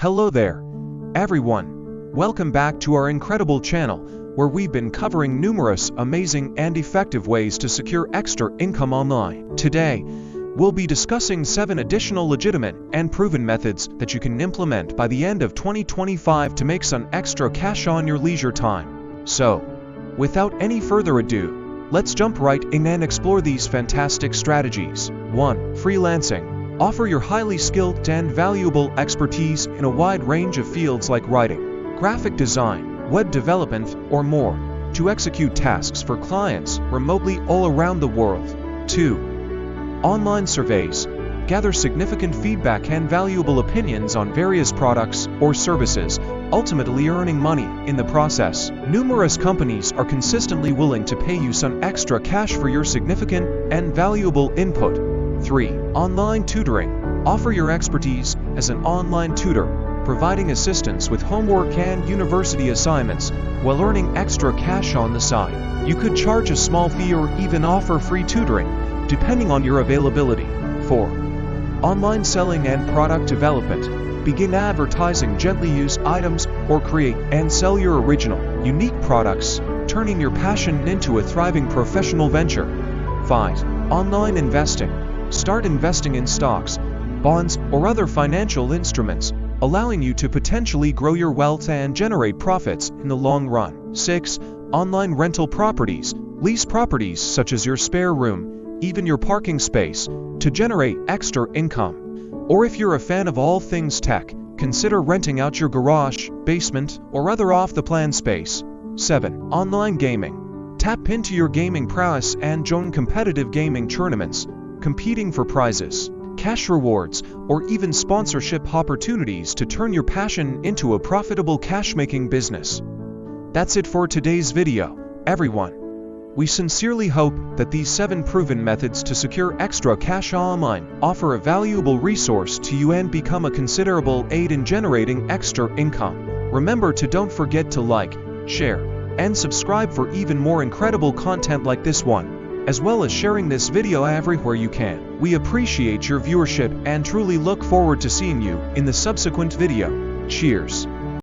Hello there, everyone. Welcome back to our incredible channel, where we've been covering numerous amazing and effective ways to secure extra income online. Today, we'll be discussing 7 additional legitimate and proven methods that you can implement by the end of 2025 to make some extra cash on your leisure time. So, without any further ado, let's jump right in and explore these fantastic strategies. 1. Freelancing. Offer your highly skilled and valuable expertise in a wide range of fields like writing, graphic design, web development, or more, to execute tasks for clients remotely all around the world. 2. Online surveys. Gather significant feedback and valuable opinions on various products or services, ultimately earning money in the process. Numerous companies are consistently willing to pay you some extra cash for your significant and valuable input. 3. Online tutoring. Offer your expertise as an online tutor, providing assistance with homework and university assignments while earning extra cash on the side. You could charge a small fee or even offer free tutoring, depending on your availability. 4. Online selling and product development. Begin advertising gently used items or create and sell your original, unique products, turning your passion into a thriving professional venture. 5. Online investing. Start investing in stocks, bonds, or other financial instruments, allowing you to potentially grow your wealth and generate profits in the long run. 6. Online rental properties. Lease properties such as your spare room, even your parking space, to generate extra income. Or if you're a fan of all things tech, consider renting out your garage, basement, or other off-the-plan space. 7. Online gaming. Tap into your gaming prowess and join competitive gaming tournaments, competing for prizes, cash rewards, or even sponsorship opportunities to turn your passion into a profitable cash-making business. That's it for today's video, everyone. We sincerely hope that these 7 proven methods to secure extra cash online offer a valuable resource to you and become a considerable aid in generating extra income. Remember to don't forget to like, share, and subscribe for even more incredible content like this one, as well as sharing this video everywhere you can. We appreciate your viewership and truly look forward to seeing you in the subsequent video. Cheers!